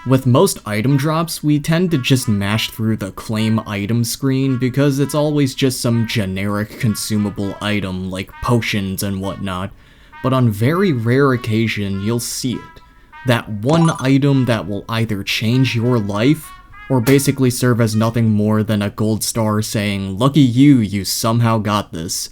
With most item drops, we tend to just mash through the claim item screen because it's always just some generic consumable item like potions and whatnot, but on very rare occasion you'll see it. That one item that will either change your life, or basically serve as nothing more than a gold star saying, "Lucky you, you somehow got this."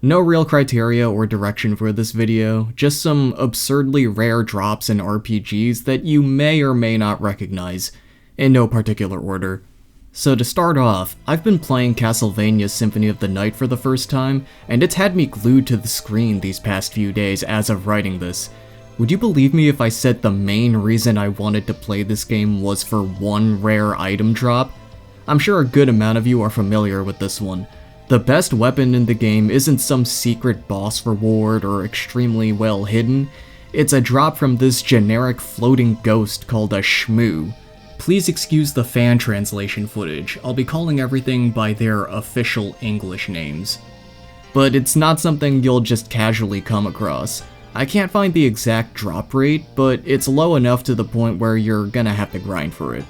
No real criteria or direction for this video, just some absurdly rare drops in RPGs that you may or may not recognize, in no particular order. So to start off, I've been playing Castlevania Symphony of the Night for the first time, and it's had me glued to the screen these past few days as of writing this. Would you believe me if I said the main reason I wanted to play this game was for one rare item drop? I'm sure a good amount of you are familiar with this one. The best weapon in the game isn't some secret boss reward or extremely well hidden, it's a drop from this generic floating ghost called a shmoo. Please excuse the fan translation footage, I'll be calling everything by their official English names. But it's not something you'll just casually come across. I can't find the exact drop rate, but it's low enough to the point where you're gonna have to grind for it.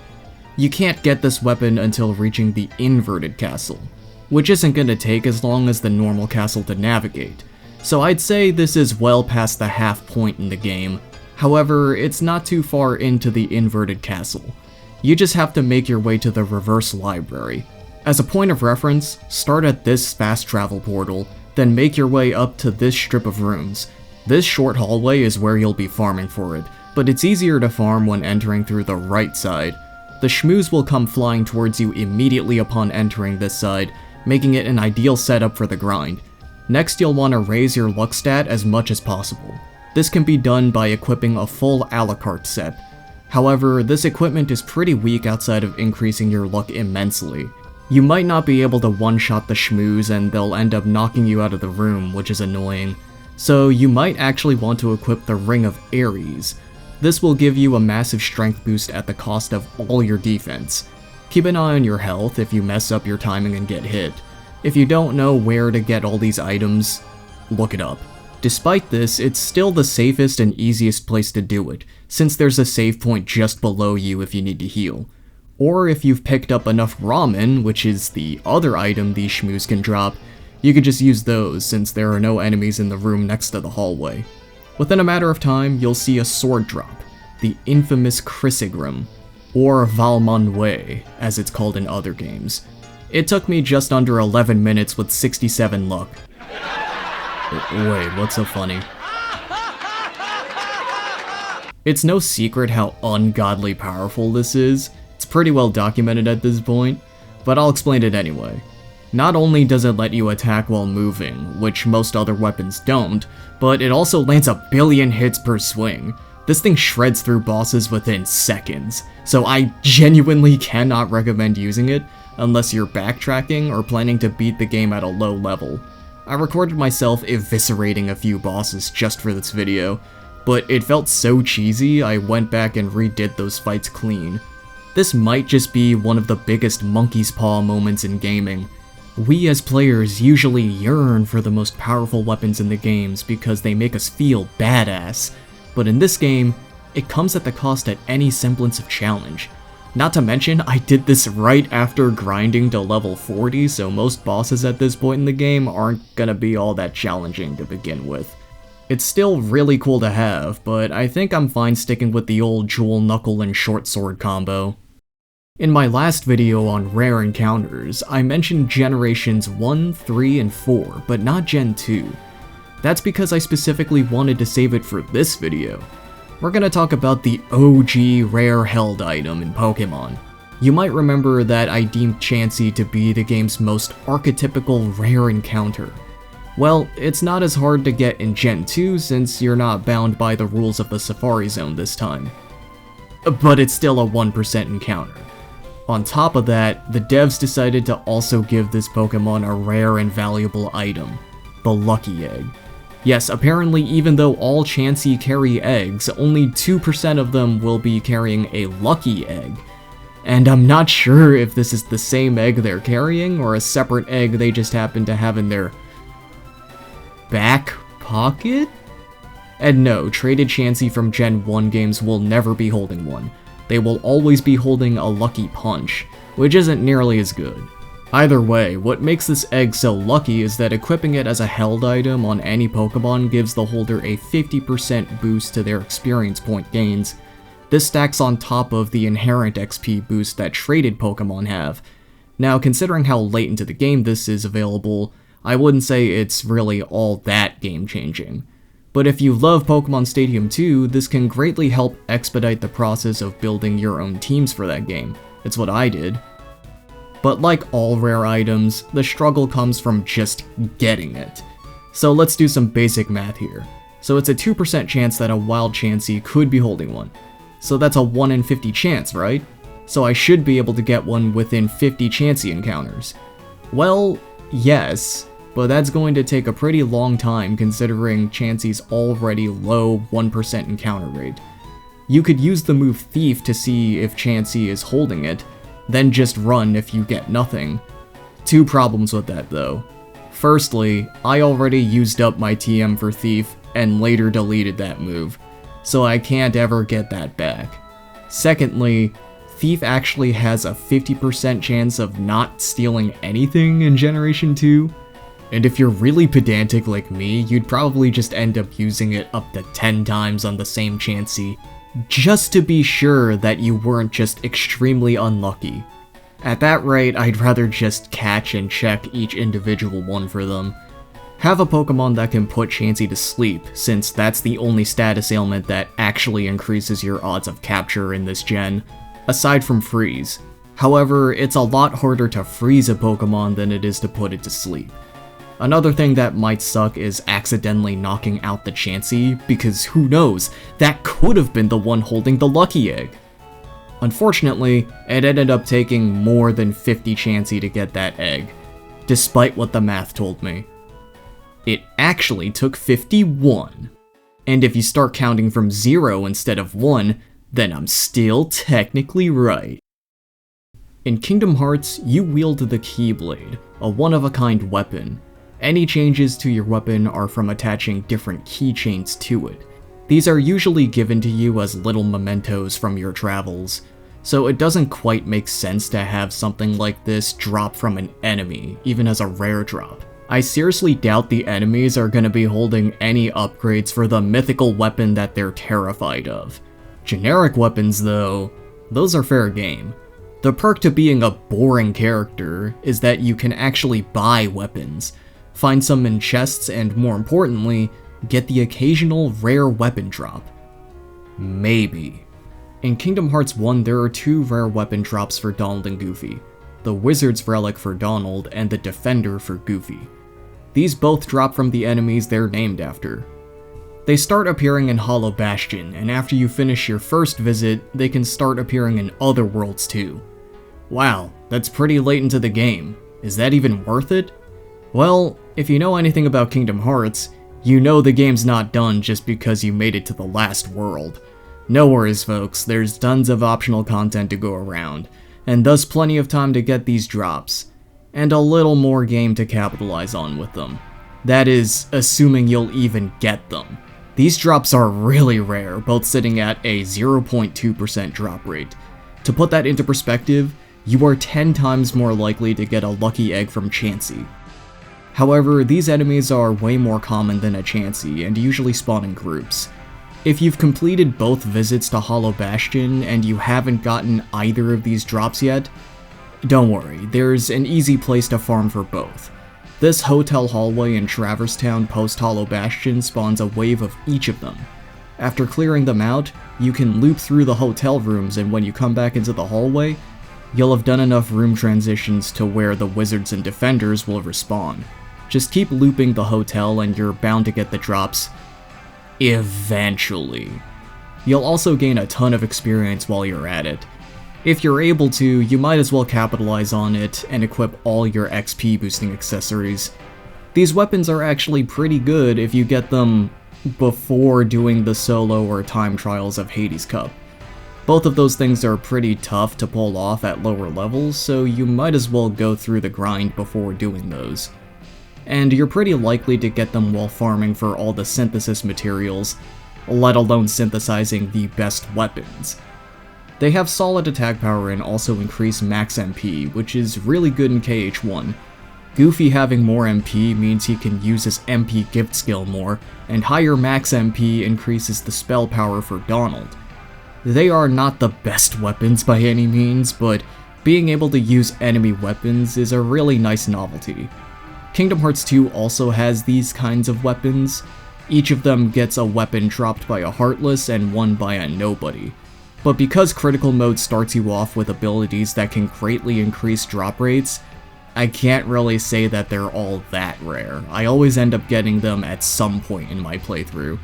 You can't get this weapon until reaching the inverted castle, which isn't gonna take as long as the normal castle to navigate, so I'd say this is well past the half point in the game. However, it's not too far into the inverted castle. You just have to make your way to the reverse library. As a point of reference, start at this fast travel portal, then make your way up to this strip of rooms. This short hallway is where you'll be farming for it, but it's easier to farm when entering through the right side. The shmoos will come flying towards you immediately upon entering this side, making it an ideal setup for the grind. Next, you'll want to raise your luck stat as much as possible. This can be done by equipping a full a la carte set. However, this equipment is pretty weak outside of increasing your luck immensely. You might not be able to one-shot the shmoos and they'll end up knocking you out of the room, which is annoying. So you might actually want to equip the Ring of Ares. This will give you a massive strength boost at the cost of all your defense. Keep an eye on your health if you mess up your timing and get hit. If you don't know where to get all these items, look it up. Despite this, it's still the safest and easiest place to do it, since there's a save point just below you if you need to heal. Or if you've picked up enough ramen, which is the other item these shmoos can drop, you could just use those since there are no enemies in the room next to the hallway. Within a matter of time, you'll see a sword drop, the infamous Crissaegrim, or Valmonway, as it's called in other games. It took me just under 11 minutes with 67 luck. Wait, what's so funny? It's no secret how ungodly powerful this is. It's pretty well documented at this point, but I'll explain it anyway. Not only does it let you attack while moving, which most other weapons don't, but it also lands a billion hits per swing. This thing shreds through bosses within seconds, so I genuinely cannot recommend using it unless you're backtracking or planning to beat the game at a low level. I recorded myself eviscerating a few bosses just for this video, but it felt so cheesy I went back and redid those fights clean. This might just be one of the biggest monkey's paw moments in gaming. We as players usually yearn for the most powerful weapons in the games because they make us feel badass, but in this game, it comes at the cost at any semblance of challenge. Not to mention, I did this right after grinding to level 40, so most bosses at this point in the game aren't gonna be all that challenging to begin with. It's still really cool to have, but I think I'm fine sticking with the old jewel knuckle and short sword combo. In my last video on rare encounters, I mentioned generations 1, 3, and 4, but not Gen 2. That's because I specifically wanted to save it for this video. We're gonna talk about the OG rare held item in Pokemon. You might remember that I deemed Chansey to be the game's most archetypical rare encounter. Well, it's not as hard to get in Gen 2 since you're not bound by the rules of the Safari Zone this time. But it's still a 1% encounter. On top of that, the devs decided to also give this Pokemon a rare and valuable item, the Lucky Egg. Yes, apparently even though all Chansey carry eggs, only 2% of them will be carrying a Lucky Egg. And I'm not sure if this is the same egg they're carrying, or a separate egg they just happen to have in their back pocket? And no, traded Chansey from Gen 1 games will never be holding one. they will always be holding a lucky punch, which isn't nearly as good. Either way, what makes this egg so lucky is that equipping it as a held item on any Pokemon gives the holder a 50% boost to their experience point gains. This stacks on top of the inherent XP boost that traded Pokemon have. Now, considering how late into the game this is available, I wouldn't say it's really all that game-changing. But if you love Pokemon Stadium 2, this can greatly help expedite the process of building your own teams for that game. It's what I did. But like all rare items, the struggle comes from just getting it. So let's do some basic math here. So it's a 2% chance that a wild Chansey could be holding one. So that's a 1 in 50 chance, right? So I should be able to get one within 50 Chansey encounters. Well, yes, but that's going to take a pretty long time considering Chansey's already low 1% encounter rate. You could use the move Thief to see if Chansey is holding it, then just run if you get nothing. Two problems with that though. Firstly, I already used up my TM for Thief and later deleted that move, so I can't ever get that back. Secondly, Thief actually has a 50% chance of not stealing anything in Generation 2, and if you're really pedantic like me, you'd probably just end up using it up to 10 times on the same Chansey, just to be sure that you weren't just extremely unlucky. At that rate, I'd rather just catch and check each individual one for them. Have a Pokemon that can put Chansey to sleep, since that's the only status ailment that actually increases your odds of capture in this gen, aside from freeze. However, it's a lot harder to freeze a Pokemon than it is to put it to sleep. Another thing that might suck is accidentally knocking out the Chansey, because who knows, that could have been the one holding the lucky egg. Unfortunately, it ended up taking more than 50 Chansey to get that egg, despite what the math told me. It actually took 51. And if you start counting from 0 instead of 1, then I'm still technically right. In Kingdom Hearts, you wield the Keyblade, a one-of-a-kind weapon. Any changes to your weapon are from attaching different keychains to it. These are usually given to you as little mementos from your travels, so it doesn't quite make sense to have something like this drop from an enemy, even as a rare drop. I seriously doubt the enemies are gonna be holding any upgrades for the mythical weapon that they're terrified of. Generic weapons though, those are fair game. The perk to being a boring character is that you can actually buy weapons, find some in chests, and more importantly, get the occasional rare weapon drop. Maybe. In Kingdom Hearts 1, there are 2 rare weapon drops for Donald and Goofy, the Wizard's Relic for Donald and the Defender for Goofy. These both drop from the enemies they're named after. They start appearing in Hollow Bastion, and after you finish your first visit, they can start appearing in other worlds too. Wow, that's pretty late into the game. Is that even worth it? Well, if you know anything about Kingdom Hearts, you know the game's not done just because you made it to the last world. No worries folks, there's tons of optional content to go around, and thus plenty of time to get these drops, and a little more game to capitalize on with them. That is, assuming you'll even get them. These drops are really rare, both sitting at a 0.2% drop rate. To put that into perspective, you are 10 times more likely to get a lucky egg from Chansey. However, these enemies are way more common than a Chansey and usually spawn in groups. If you've completed both visits to Hollow Bastion and you haven't gotten either of these drops yet, don't worry, there's an easy place to farm for both. This hotel hallway in Traverse Town post Hollow Bastion spawns a wave of each of them. After clearing them out, you can loop through the hotel rooms, and when you come back into the hallway, you'll have done enough room transitions to where the wizards and defenders will respawn. Just keep looping the hotel and you're bound to get the drops eventually. You'll also gain a ton of experience while you're at it. If you're able to, you might as well capitalize on it and equip all your XP boosting accessories. These weapons are actually pretty good if you get them before doing the solo or time trials of Hades Cup. Both of those things are pretty tough to pull off at lower levels, so you might as well go through the grind before doing those. And you're pretty likely to get them while farming for all the synthesis materials, let alone synthesizing the best weapons. They have solid attack power and also increase max MP, which is really good in KH1. Goofy having more MP means he can use his MP gift skill more, and higher max MP increases the spell power for Donald. They are not the best weapons by any means, but being able to use enemy weapons is a really nice novelty. Kingdom Hearts 2 also has these kinds of weapons. Each of them gets a weapon dropped by a Heartless and one by a Nobody. But because Critical Mode starts you off with abilities that can greatly increase drop rates, I can't really say that they're all that rare. I always end up getting them at some point in my playthrough.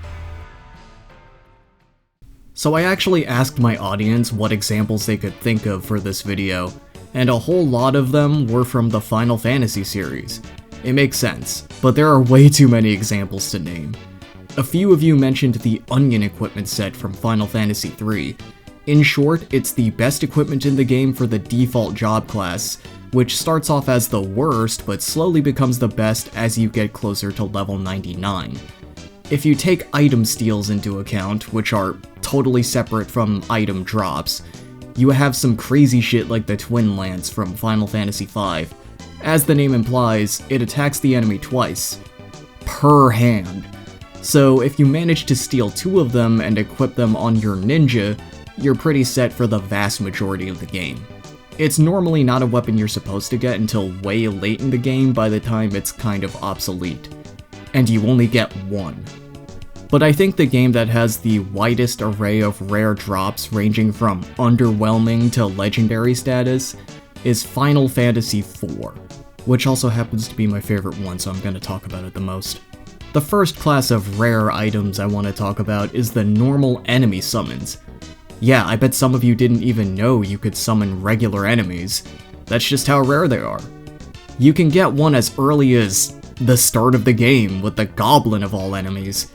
So I actually asked my audience what examples they could think of for this video, and a whole lot of them were from the Final Fantasy series. It makes sense, but there are way too many examples to name. A few of you mentioned the Onion equipment set from Final Fantasy III. In short, it's the best equipment in the game for the default job class, which starts off as the worst but slowly becomes the best as you get closer to level 99. If you take item steals into account, which are totally separate from item drops, you have some crazy shit like the Twin Lance from Final Fantasy V. As the name implies, it attacks the enemy twice, per hand. So if you manage to steal 2 of them and equip them on your ninja, you're pretty set for the vast majority of the game. It's normally not a weapon you're supposed to get until way late in the game by the time it's kind of obsolete, and you only get 1. But I think the game that has the widest array of rare drops ranging from underwhelming to legendary status is Final Fantasy IV, which also happens to be my favorite one, so I'm going to talk about it the most. The first class of rare items I want to talk about is the normal enemy summons. Yeah, I bet some of you didn't even know you could summon regular enemies. That's just how rare they are. You can get one as early as the start of the game with the Goblin of all enemies.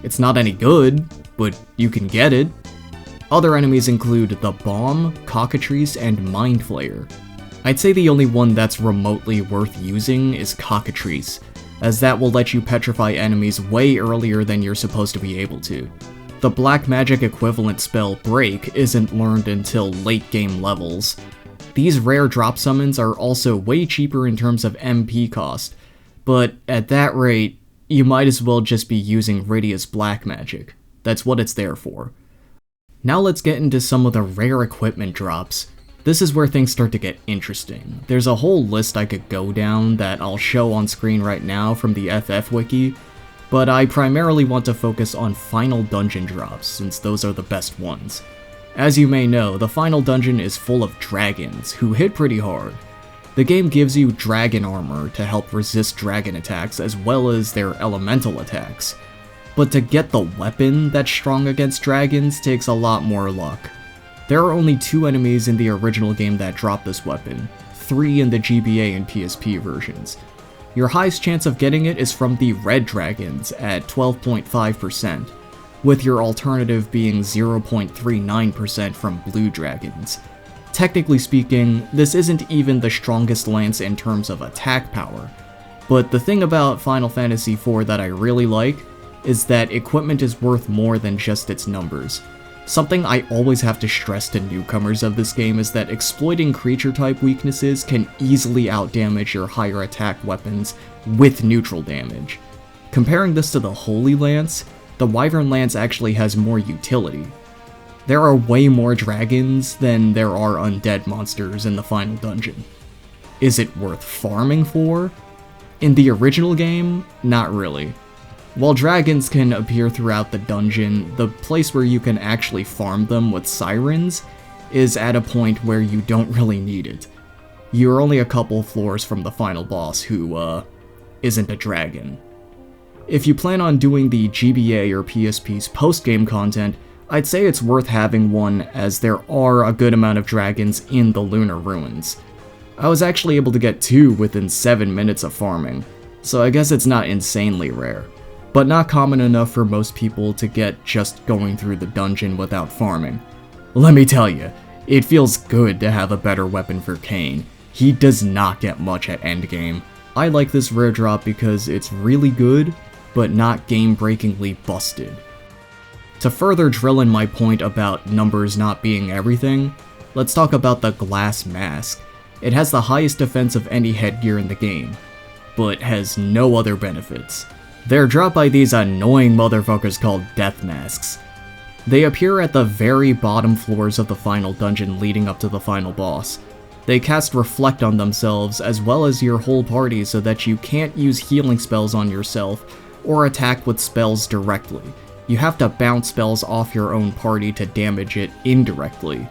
It's not any good, but you can get it. Other enemies include the Bomb, Cockatrice, and Mind Flayer. I'd say the only one that's remotely worth using is Cockatrice, as that will let you petrify enemies way earlier than you're supposed to be able to. The black magic equivalent spell Break isn't learned until late game levels. These rare drop summons are also way cheaper in terms of MP cost, but at that rate, you might as well just be using Rydia's black magic. That's what it's there for. Now let's get into some of the rare equipment drops. This is where things start to get interesting. There's a whole list I could go down that I'll show on screen right now from the FF Wiki, but I primarily want to focus on final dungeon drops, since those are the best ones. As you may know, the final dungeon is full of dragons, who hit pretty hard. The game gives you dragon armor to help resist dragon attacks as well as their elemental attacks. But to get the weapon that's strong against dragons takes a lot more luck. There are only 2 enemies in the original game that drop this weapon, 3 in the GBA and PSP versions. Your highest chance of getting it is from the red dragons at 12.5%, with your alternative being 0.39% from blue dragons. Technically speaking, this isn't even the strongest lance in terms of attack power, but the thing about Final Fantasy IV that I really like is that equipment is worth more than just its numbers. Something I always have to stress to newcomers of this game is that exploiting creature type weaknesses can easily outdamage your higher attack weapons with neutral damage. Comparing this to the Holy Lance, the Wyvern Lance actually has more utility. There are way more dragons than there are undead monsters in the final dungeon. Is it worth farming for? In the original game, not really. While dragons can appear throughout the dungeon, the place where you can actually farm them with sirens is at a point where you don't really need it. You're only a couple floors from the final boss who, isn't a dragon. If you plan on doing the GBA or PSP's post-game content, I'd say it's worth having one, as there are a good amount of dragons in the Lunar Ruins. I was actually able to get 2 within 7 minutes of farming, so I guess it's not insanely rare, but not common enough for most people to get just going through the dungeon without farming. Let me tell you, it feels good to have a better weapon for Kain. He does not get much at endgame. I like this rare drop because it's really good, but not game-breakingly busted. To further drill in my point about numbers not being everything, let's talk about the glass mask. It has the highest defense of any headgear in the game, but has no other benefits. They're dropped by these annoying motherfuckers called death masks. They appear at the very bottom floors of the final dungeon leading up to the final boss. They cast Reflect on themselves as well as your whole party so that you can't use healing spells on yourself or attack with spells directly. You have to bounce spells off your own party to damage it indirectly.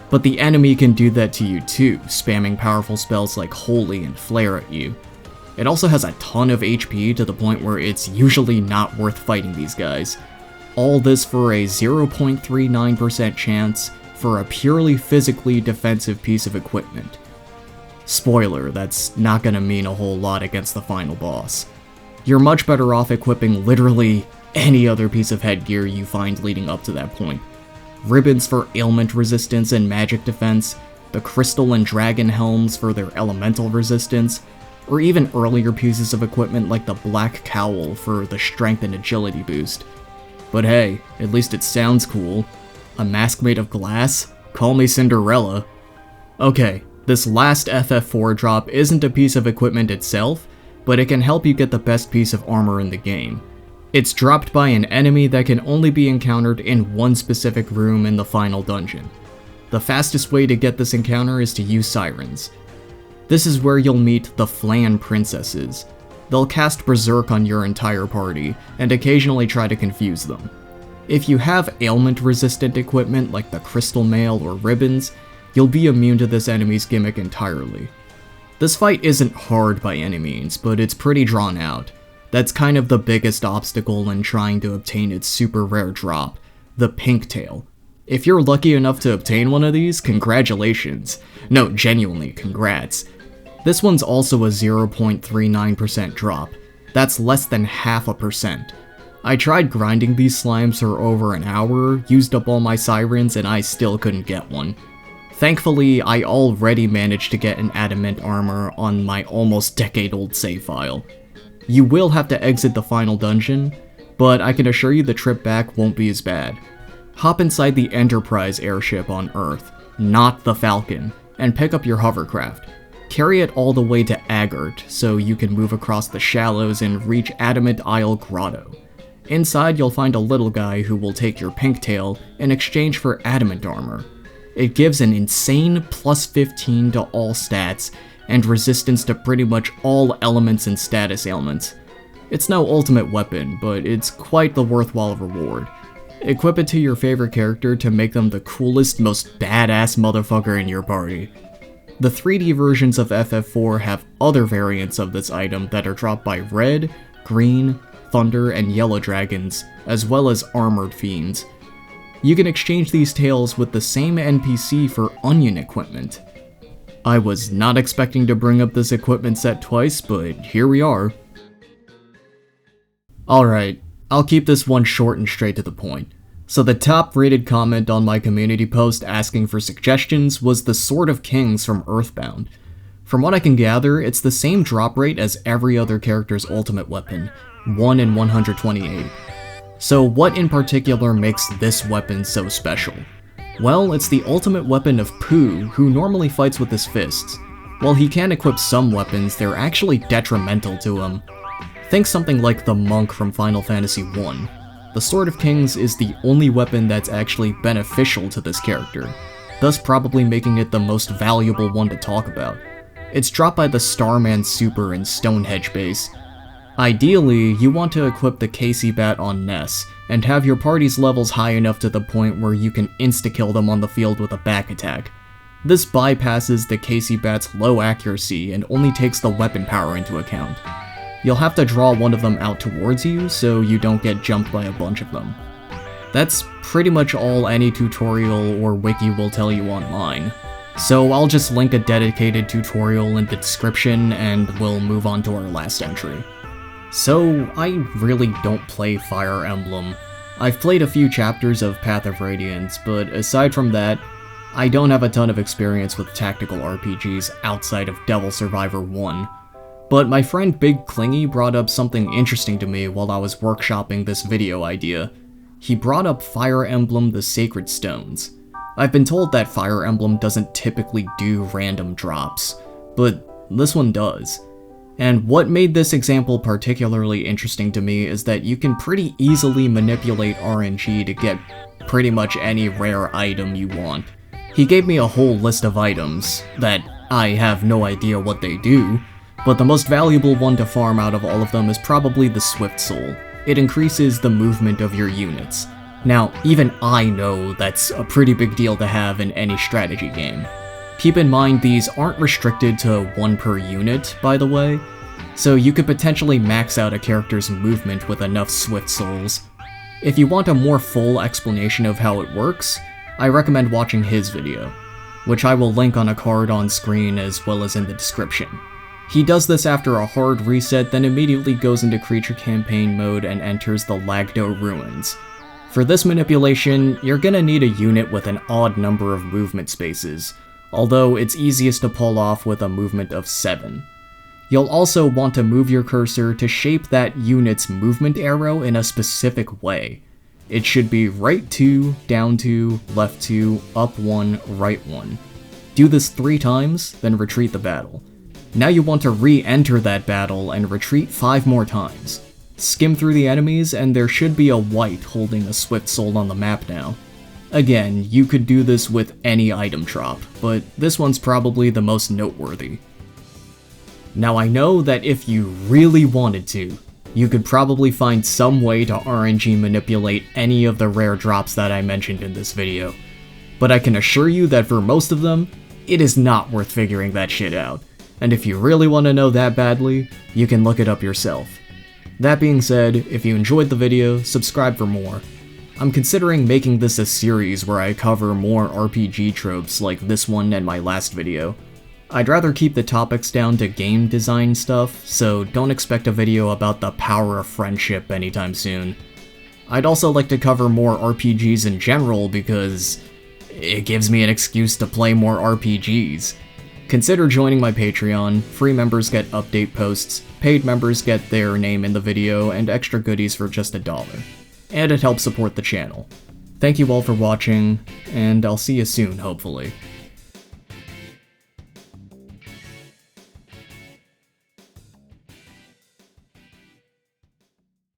But the enemy can do that to you too, spamming powerful spells like Holy and Flare at you. It also has a ton of HP to the point where it's usually not worth fighting these guys. All this for a 0.39% chance for a purely physically defensive piece of equipment. Spoiler, that's not gonna mean a whole lot against the final boss. You're much better off equipping literally any other piece of headgear you find leading up to that point. Ribbons for ailment resistance and magic defense, the crystal and dragon helms for their elemental resistance, or even earlier pieces of equipment like the black cowl for the strength and agility boost. But hey, at least it sounds cool. A mask made of glass? Call me Cinderella. Okay, this last FF4 drop isn't a piece of equipment itself, but it can help you get the best piece of armor in the game. It's dropped by an enemy that can only be encountered in one specific room in the final dungeon. The fastest way to get this encounter is to use sirens. This is where you'll meet the Flan Princesses. They'll cast Berserk on your entire party, and occasionally try to confuse them. If you have ailment-resistant equipment like the Crystal Mail or Ribbons, you'll be immune to this enemy's gimmick entirely. This fight isn't hard by any means, but it's pretty drawn out. That's kind of the biggest obstacle in trying to obtain its super rare drop, the Pink Tail. If you're lucky enough to obtain one of these, congratulations. No, genuinely, congrats. This one's also a 0.39% drop. That's less than half a percent. I tried grinding these slimes for over an hour, used up all my sirens, and I still couldn't get one. Thankfully, I already managed to get an adamant armor on my almost decade-old save file. You will have to exit the final dungeon, but I can assure you the trip back won't be as bad. Hop inside the Enterprise airship on Earth, not the Falcon, and pick up your hovercraft. Carry it all the way to Agert, so you can move across the shallows and reach Adamant Isle Grotto. Inside, you'll find a little guy who will take your pink tail in exchange for adamant armor. It gives an insane plus 15 to all stats, and resistance to pretty much all elements and status ailments. It's no ultimate weapon, but it's quite the worthwhile reward. Equip it to your favorite character to make them the coolest, most badass motherfucker in your party. The 3D versions of FF4 have other variants of this item that are dropped by Red, Green, Thunder, and Yellow Dragons, as well as Armored Fiends. You can exchange these tails with the same NPC for Onion equipment. I was not expecting to bring up this equipment set twice, but here we are. Alright, I'll keep this one short and straight to the point. So the top rated comment on my community post asking for suggestions was the Sword of Kings from Earthbound. From what I can gather, it's the same drop rate as every other character's ultimate weapon, 1 in 128. So what in particular makes this weapon so special? Well, it's the ultimate weapon of Pooh, who normally fights with his fists. While he can equip some weapons, they're actually detrimental to him. Think something like the Monk from Final Fantasy I. The Sword of Kings is the only weapon that's actually beneficial to this character, thus probably making it the most valuable one to talk about. It's dropped by the Starman Super in Stonehenge base. Ideally, you want to equip the Casey Bat on Ness, and have your party's levels high enough to the point where you can insta-kill them on the field with a back attack. This bypasses the Casey Bat's low accuracy and only takes the weapon power into account. You'll have to draw one of them out towards you so you don't get jumped by a bunch of them. That's pretty much all any tutorial or wiki will tell you online. So I'll just link a dedicated tutorial in the description and we'll move on to our last entry. So, I really don't play Fire Emblem. I've played a few chapters of Path of Radiance, but aside from that, I don't have a ton of experience with tactical RPGs outside of Devil Survivor 1. But my friend Big Clingy brought up something interesting to me while I was workshopping this video idea. he brought up Fire Emblem the Sacred Stones. I've been told that Fire Emblem doesn't typically do random drops, but this one does. And what made this example particularly interesting to me is that you can pretty easily manipulate RNG to get pretty much any rare item you want. He gave me a whole list of items that I have no idea what they do, but the most valuable one to farm out of all of them is probably the Swift Soul. It increases the movement of your units. Now, even I know that's a pretty big deal to have in any strategy game. Keep in mind these aren't restricted to 1 per unit, by the way, so you could potentially max out a character's movement with enough Swift Souls. If you want a more full explanation of how it works, I recommend watching his video, which I will link on a card on screen as well as in the description. He does this after a hard reset, then immediately goes into creature campaign mode and enters the Lagdo Ruins. For this manipulation, you're gonna need a unit with an odd number of movement spaces, although it's easiest to pull off with a movement of 7. You'll also want to move your cursor to shape that unit's movement arrow in a specific way. It should be right 2, down 2, left 2, up 1, right 1. Do this 3 times, then retreat the battle. Now you want to re-enter that battle and retreat 5 more times. Skim through the enemies, and there should be a white holding a Swift Soul on the map now. Again, you could do this with any item drop, but this one's probably the most noteworthy. Now I know that if you really wanted to, you could probably find some way to RNG manipulate any of the rare drops that I mentioned in this video, but I can assure you that for most of them, it is not worth figuring that shit out, and if you really want to know that badly, you can look it up yourself. That being said, if you enjoyed the video, subscribe for more. I'm considering making this a series where I cover more RPG tropes like this one and my last video. I'd rather keep the topics down to game design stuff, so don't expect a video about the power of friendship anytime soon. I'd also like to cover more RPGs in general because it gives me an excuse to play more RPGs. Consider joining my Patreon. Free members get update posts, paid members get their name in the video, and extra goodies for just $1. And it helps support the channel. Thank you all for watching, and I'll see you soon, hopefully.